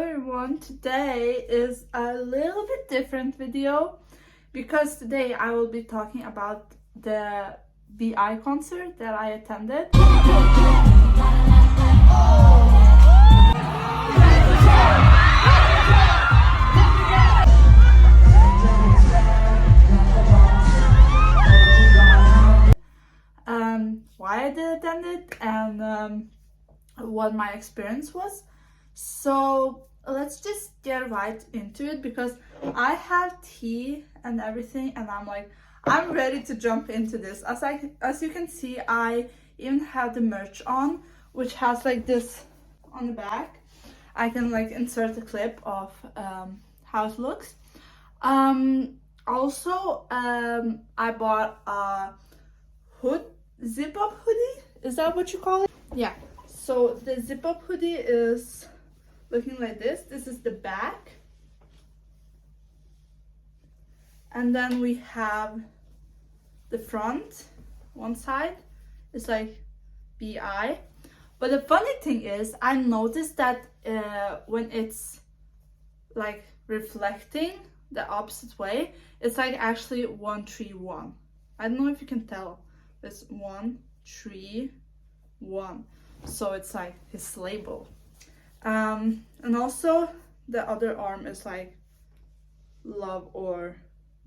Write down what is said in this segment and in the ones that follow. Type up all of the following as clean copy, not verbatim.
everyone, today is a little bit different video because today I will be talking about the BI concert that I attended. Why I did attend it and what my experience was. So let's just get right into it because I have tea and everything and I'm ready to jump into this. As you can see, I even have the merch on, which has like this on the back. I can like insert a clip of how it looks. Also, I bought a zip up hoodie. Is that what you call it? Yeah. So the zip up hoodie is looking like this. This is the back. And then we have the front. One side is like BI. But the funny thing is, I noticed that when it's like reflecting the opposite way, it's like actually 131. I don't know if you can tell. It's 131. So it's like his label. And also the other arm is like love or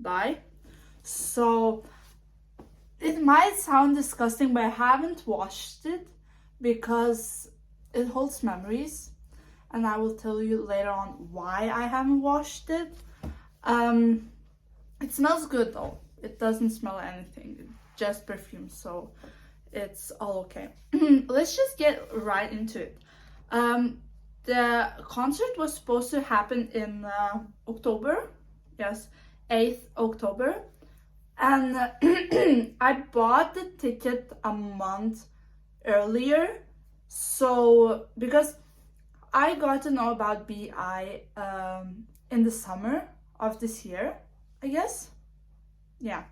die. So it might sound disgusting, but I haven't washed it because it holds memories, and I will tell you later on why I haven't washed it. It smells good though. It doesn't smell anything, it's just perfume, so it's all okay. Let's just get right into it. The concert was supposed to happen in October, yes, 8th October, and I bought the ticket a month earlier, so because I got to know about BI in the summer of this year, I guess, yeah.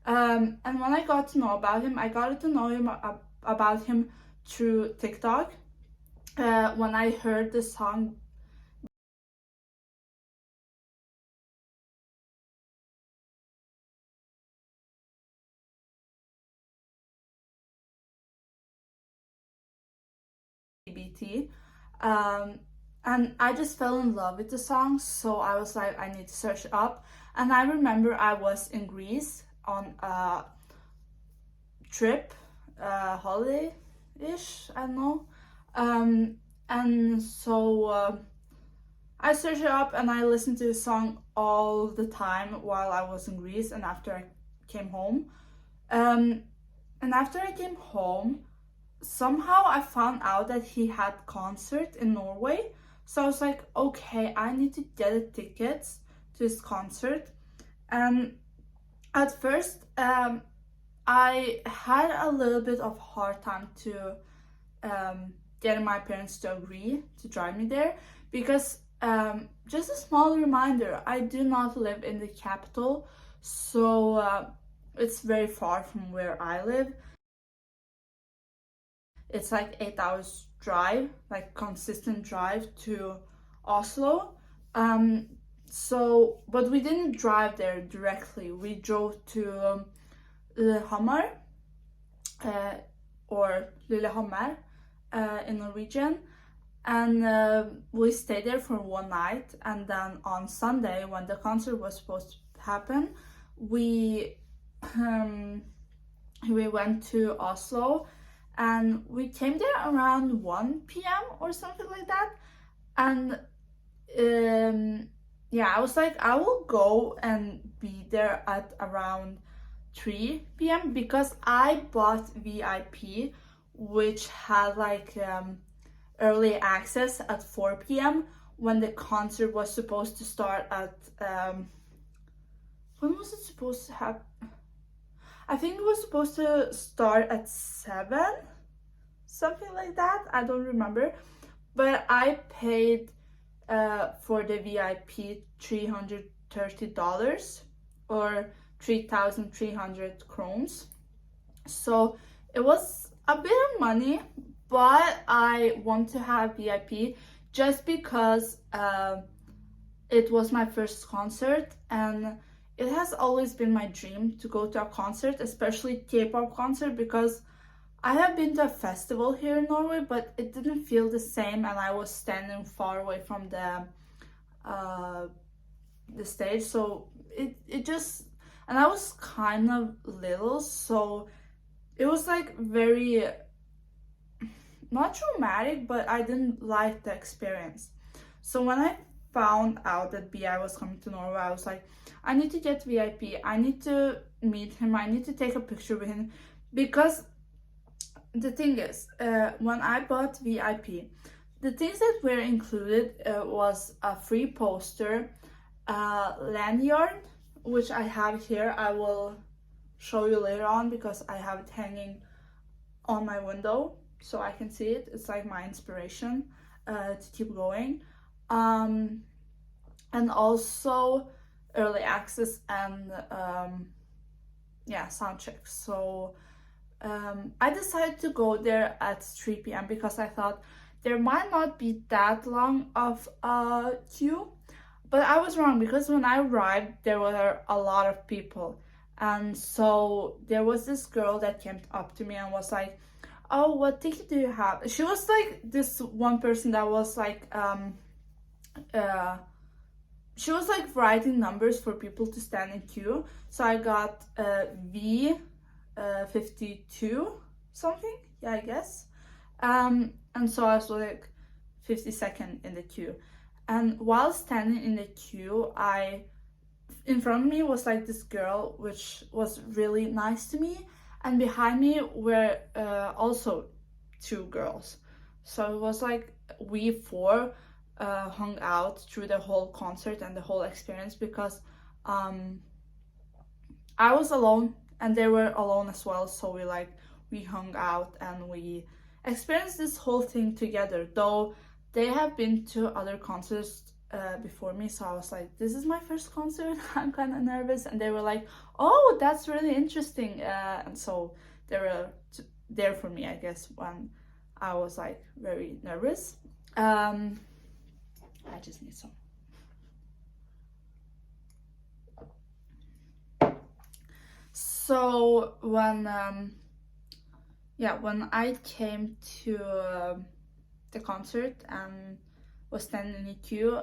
And when I got to know about him, I got to know him about him through TikTok. When I heard the song BT, and I just fell in love with the song, so I was like, I need to search it up. And I remember I was in Greece on a trip, holiday-ish, I don't know. And so I searched it up and I listened to the song all the time while I was in Greece and after I came home. And after I came home, somehow I found out that he had concert in Norway. So I was like, okay, I need to get the tickets to his concert. And at first, I had a little bit of hard time to getting my parents to agree to drive me there because just a small reminder, I do not live in the capital, so it's very far from where I live. It's like 8 hours drive, like consistent drive to Oslo. But we didn't drive there directly. We drove to Lillehammer, or Lillehammer in Norwegian, and we stayed there for one night. And then on Sunday, when the concert was supposed to happen, we went to Oslo, and we came there around 1 p.m. or something like that. And yeah, I was like, I will go and be there at around 3 p.m. because I bought VIP, which had like early access at 4 p.m. when the concert was supposed to start at when was it supposed to happen? I think it was supposed to start at 7, something like that. I don't remember, but I paid for the VIP $330 or 3,300 krones. So it was a bit of money, but I want to have VIP just because it was my first concert, and it has always been my dream to go to a concert, especially K-pop concert, because I have been to a festival here in Norway, but it didn't feel the same, and I was standing far away from the stage, so it just, and I was kind of little, so it was like very not traumatic, but I didn't like the experience. So when I found out that BI was coming to Norway, I was like, I need to get VIP, I need to meet him, I need to take a picture with him, because the thing is, when I bought VIP, the things that were included was a free poster, lanyard, which I have here. I will show you later on because I have it hanging on my window so I can see it. It's like my inspiration to keep going. And also early access and sound checks. So I decided to go there at 3 p.m. because I thought there might not be that long of a queue, but I was wrong, because when I arrived there were a lot of people, and so there was this girl that came up to me and was like, oh, what ticket do you have? She was like this one person that was like she was like writing numbers for people to stand in queue. So I got V 52 something, yeah, I guess. And so I was like 52nd in the queue. And while standing in the queue, in front of me was like this girl, which was really nice to me, and behind me were also two girls. So it was like we four hung out through the whole concert and the whole experience, because I was alone and they were alone as well, so we hung out and we experienced this whole thing together. Though they have been to other concerts before me, so I was like, this is my first concert. I'm kind of nervous, and they were like, oh, that's really interesting, and so they were there for me, I guess, when I was like very nervous. I just need some. So when I came to the concert and was standing in the queue,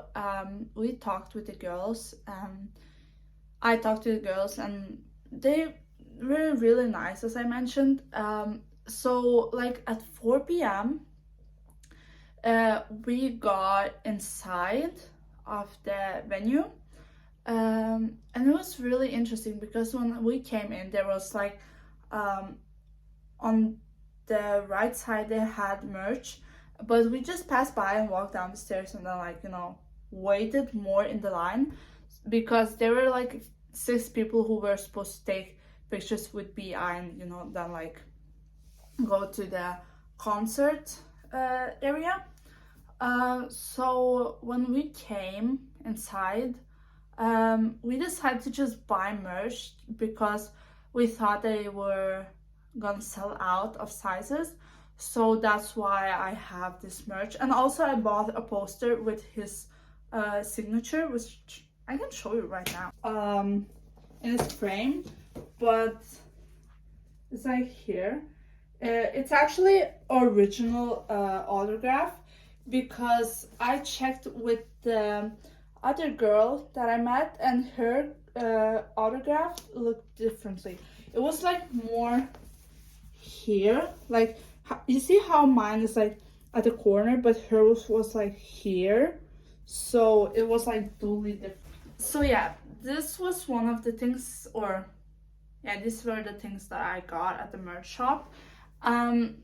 we talked with the girls, and I talked to the girls, and they were really nice, as I mentioned. So like at 4 p.m. We got inside of the venue, and it was really interesting because when we came in, there was like on the right side they had merch, but we just passed by and walked down the stairs, and then waited more in the line, because there were like 6 people who were supposed to take pictures with BI and then like go to the concert area. So when we came inside, we decided to just buy merch because we thought they were gonna sell out of sizes. So that's why I have this merch, and also I bought a poster with his signature, which I can show you right now. In this frame, but it's like here. It's actually original autograph, because I checked with the other girl that I met, and her autograph looked differently. It was like more here, like you see how mine is like at the corner, but hers was like here, so it was like totally different. So yeah, this was one of the things, or yeah, these were the things that I got at the merch shop. And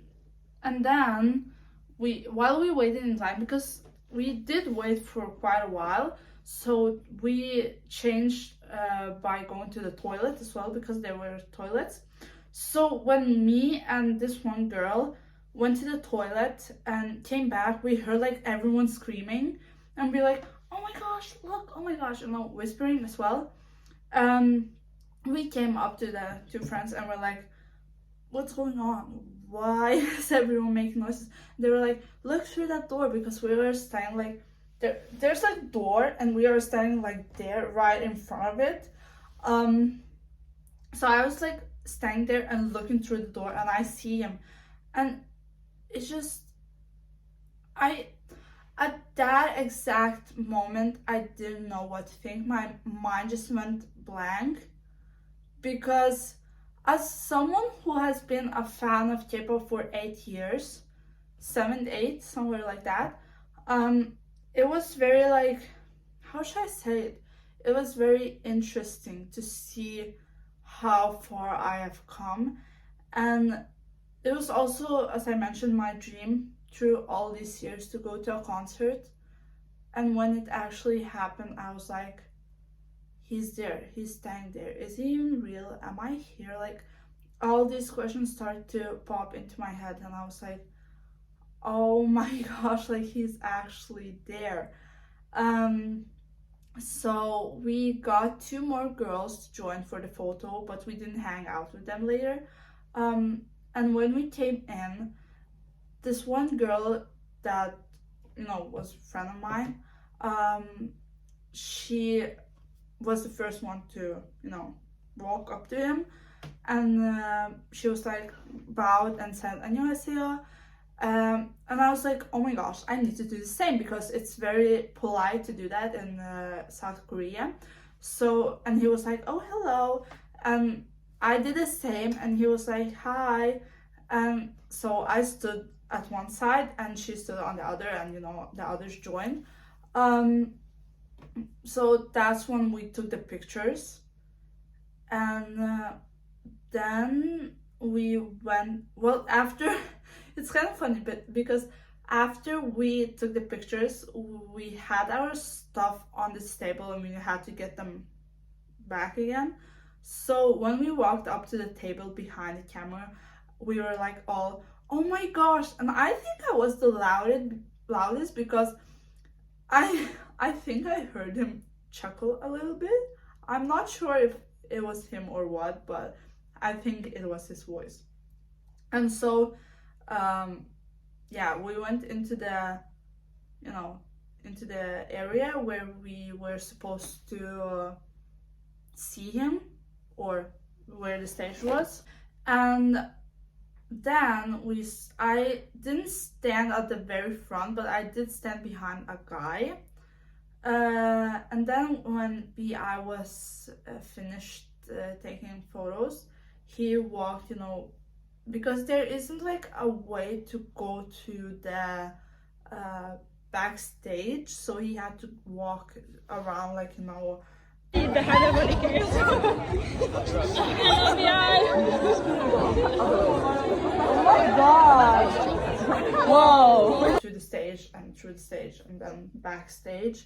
then while we waited in line, because we did wait for quite a while, so we changed by going to the toilet as well, because there were toilets. So when me and this one girl went to the toilet and came back, we heard like everyone screaming, and we like, oh my gosh, look, oh my gosh, and whispering as well. We came up to the two friends and we're like, what's going on? why is everyone making noises? They were like, look through that door, because we were standing like there's a door and we are standing like there right in front of it. So I was like standing there and looking through the door, and I see him, and it's just at that exact moment I didn't know what to think. My mind just went blank, because as someone who has been a fan of K-pop for 8 years, 7, 8, somewhere like that, it was very like, how should I say it? It was very interesting to see how far I have come. And it was also, as I mentioned, my dream through all these years to go to a concert. And when it actually happened, I was like, he's there, he's standing there. Is he even real? Am I here? Like, all these questions started to pop into my head, and I was like, oh my gosh, like he's actually there. So we got 2 more girls to join for the photo, but we didn't hang out with them later. And when we came in, this one girl that, you know, was a friend of mine, she was the first one to, you know, walk up to him, and she was like bowed and said "안녕하세요," and I was like, oh my gosh, I need to do the same, because it's very polite to do that in South Korea. So, and he was like, oh, hello, and I did the same, and he was like, hi, and so I stood at one side and she stood on the other, and, you know, the others joined. So that's when we took the pictures, and then we went, well, after it's kind of funny, but because after we took the pictures, we had our stuff on this table and we had to get them back again. So when we walked up to the table behind the camera, we were like all, oh my gosh, and I think I was the loudest, because I think I heard him chuckle a little bit. I'm not sure if it was him or what, but I think it was his voice. And so yeah, we went into the, you know, into the area where we were supposed to see him, or where the stage was. And then I didn't stand at the very front, but I did stand behind a guy. And then when BI was finished taking photos, he walked, you know, because there isn't like a way to go to the backstage, so he had to walk around, like, you know. Det här är vad det är. Oh my god! Whoa! To the stage and then backstage.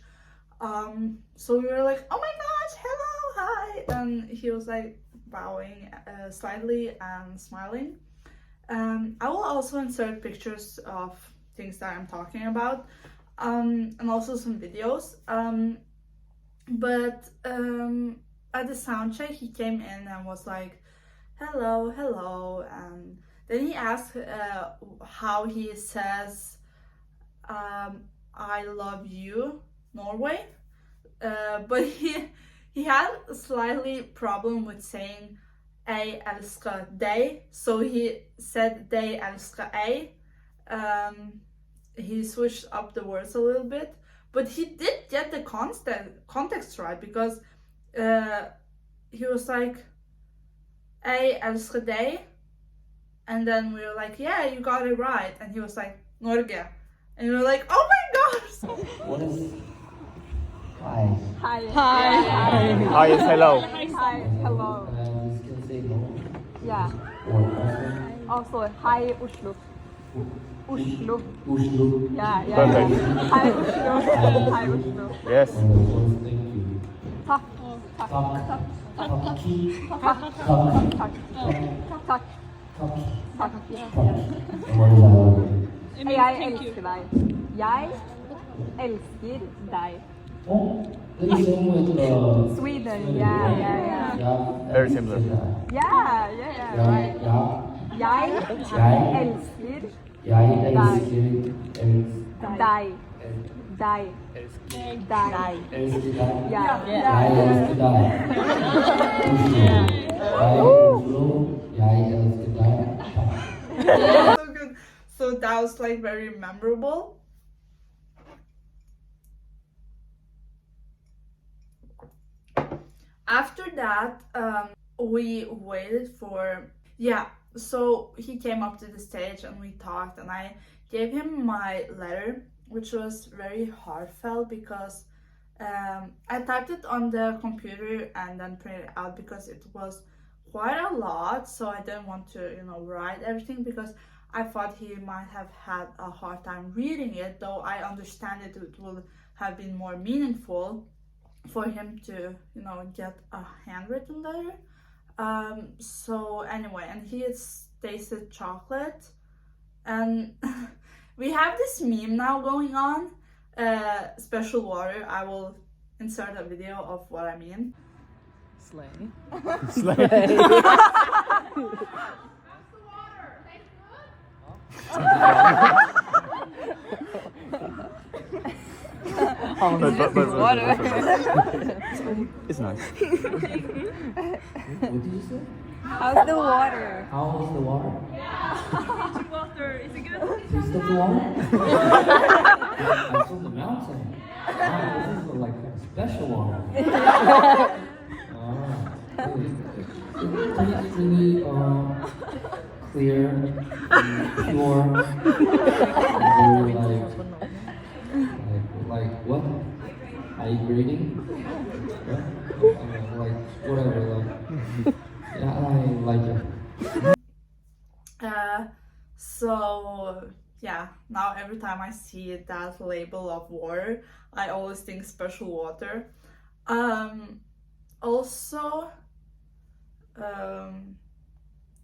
So we were like, oh my gosh, hello, hi, and he was like bowing slightly and smiling. I will also insert pictures of things that I'm talking about, and also some videos. But at the soundcheck, he came in and was like, hello, hello, and then he asked how he says I love you, Norway, but he had a slightly problem with saying jeg elsker deg, so he said deg elsker jeg. He switched up the words a little bit, but he did get the context right, because he was like jeg elsker deg, and then we were like, yeah, you got it right, and he was like Norge, and we were like, oh my gosh. What is hi? Hi. Hi. Hi. Hi is hello. Hi. Hello. You can say no. Yeah. Or Also, hi Oslo. Oslo. Oslo. Yeah, yeah. Perfect. Yeah. Hi Oslo. Hi Oslo. Yes. Wonderful. Thank you. Tack. Tack. Tack. Tack. Tack. Tack. Tack. Tack. Tack. Tack. What is that? Jeg elsker deg. Jeg elsker deg. Oh, that is same with Sweden, yeah. Yeah. Very similar. Yeah, right. Yeah. Jeg Jeg elsker elsker deg. Deg. Deg. elsker deg. Jeg. Jeg elsker deg. Oslo. Jeg elsker deg. So good. So that was like very memorable. After that, we waited for, yeah, so he came up to the stage and we talked, and I gave him my letter, which was very heartfelt because I typed it on the computer and then printed it out because it was quite a lot, so I didn't want to, write everything because I thought he might have had a hard time reading it, though I understand it would have been more meaningful for him to, get a handwritten letter. So anyway, and he tasted chocolate, and we have this meme now going on, special water. I will insert a video of what I mean. Slay. Oh, no, but water. It's nice. What did you say? How's the water? How is the water? Water, is it good? Taste of the water? I'm from the mountain. This is like a special water. Really clear, pure, very like what? Are you grading? Yeah? Like whatever, like yeah, I like it. So yeah, now every time I see that label of water, I always think special water. Also,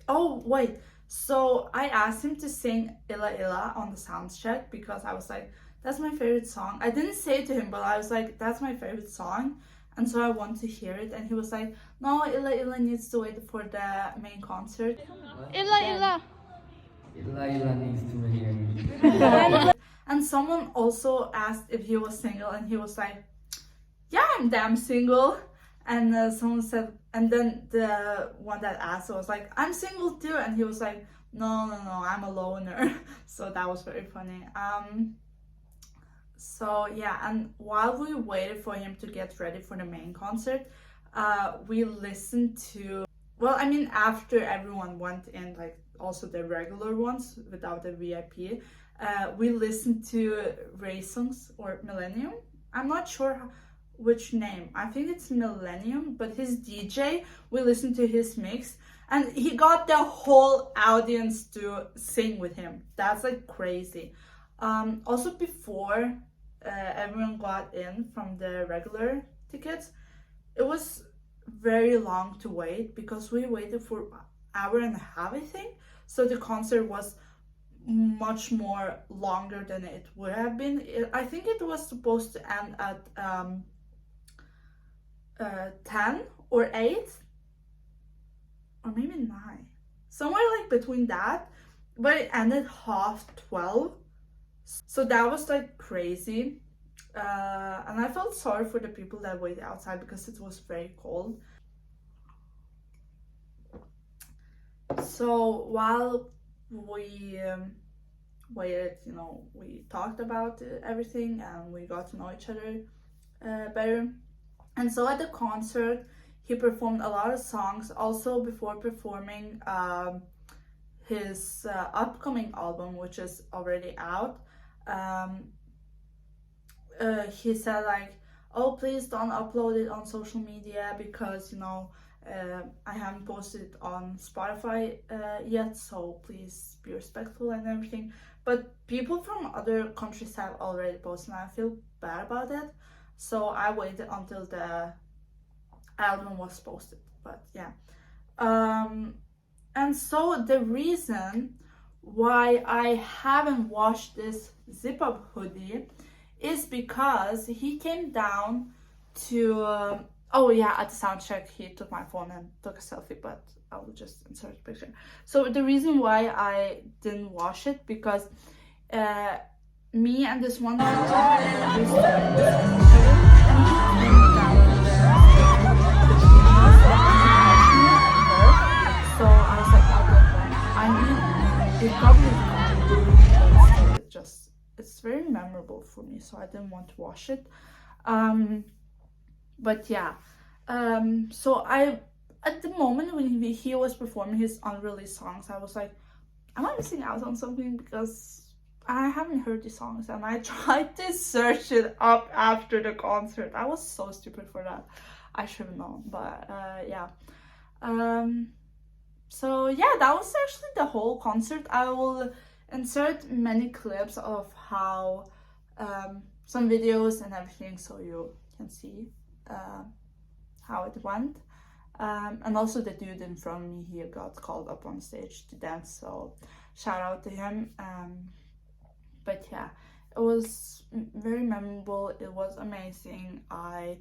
oh wait, so I asked him to sing Illa Illa on the sound check because I was like, that's my favorite song. I didn't say it to him, but I was like, that's my favorite song, and so I want to hear it. And he was like, no, Illa Illa needs to wait for the main concert. Illa, illa. Illa needs to hear me. And someone also asked if he was single, and he was like, yeah, I'm damn single. And someone said, and then the one that asked was like, I'm single too. And he was like, no, I'm a loner. So that was very funny. So yeah, and while we waited for him to get ready for the main concert, we listened to, well, I mean, after everyone went in, like also the regular ones without the VIP, we listened to Raisins or Millennium. I'm not sure which name. I think it's Millennium, but his DJ, we listened to his mix, and he got the whole audience to sing with him. That's like crazy. Also, before everyone got in from the regular tickets, it was very long to wait because we waited for an hour and a half, I think. So the concert was much more longer than it would have been. I think it was supposed to end at 10 or 8 or maybe 9, somewhere like between that, but it ended 12:30. So that was like crazy, and I felt sorry for the people that waited outside because it was very cold. So while we waited, we talked about everything and we got to know each other better. And so at the concert, he performed a lot of songs. Also, before performing his upcoming album, which is already out, he said like, oh, please don't upload it on social media because I haven't posted it on Spotify yet, so please be respectful and everything. But people from other countries have already posted, and I feel bad about that. So I waited until the album was posted. But yeah. And so the reason why I haven't washed this zip-up hoodie is because he came down to... oh yeah, at the sound check he took my phone and took a selfie, but I will just insert a picture. So the reason why I didn't watch it, because me and this one friend used to be in the same neighborhood, and he came down there. So I was like, I don't want. I mean, it probably but still, it's very memorable for me, so I didn't want to watch it. But yeah, so I, at the moment when he was performing his unreleased songs, I was like, am I missing out on something, because I haven't heard these songs, and I tried to search it up after the concert. I was so stupid for that. I should have known, but yeah. So yeah, that was actually the whole concert. I will insert many clips of how some videos and everything, so you can see how it went. And also the dude in front of me, he got called up on stage to dance, so shout out to him. But yeah, it was very memorable. It was amazing. I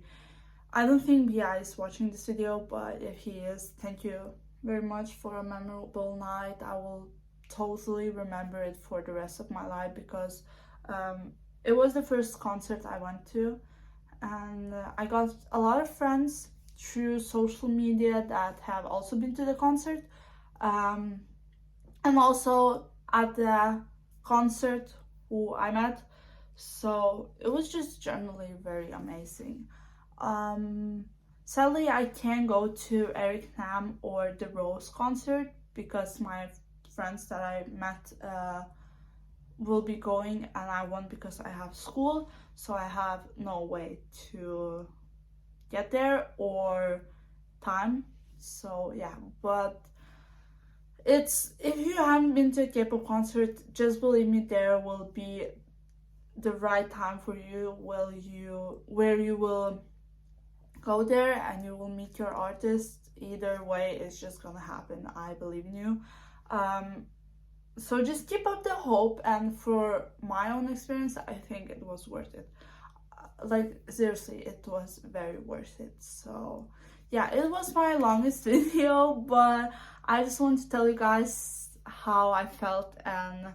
don't think BI is watching this video, but if he is, thank you very much for a memorable night. I will totally remember it for the rest of my life, because it was the first concert I went to, and I got a lot of friends through social media that have also been to the concert, and also at the concert who I met. So it was just generally very amazing. Sadly, I can't go to Eric Nam or the Rose concert, because my friends that I met will be going, and I won't, because I have school, so I have no way to get there or time. So yeah, but it's, if you haven't been to a K-pop concert, just believe me, there will be the right time for you, where you will go there and you will meet your artist. Either way, it's just gonna happen. I believe in you. So just keep up the hope, and for my own experience, I think it was worth it. Like seriously, it was very worth it. So yeah, it was my longest video, but I just want to tell you guys how I felt, and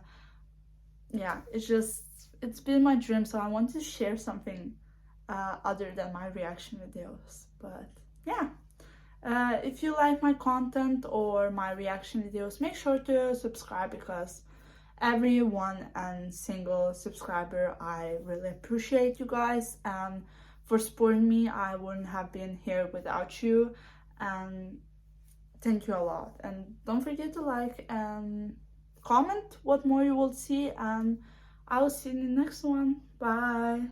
yeah, it's been my dream, so I want to share something other than my reaction videos. But yeah, if you like my content or my reaction videos, make sure to subscribe, because every one and single subscriber, I really appreciate you guys, and for supporting me. I wouldn't have been here without you, and thank you a lot. And don't forget to like and comment what more you will see, and I will see you in the next one. Bye.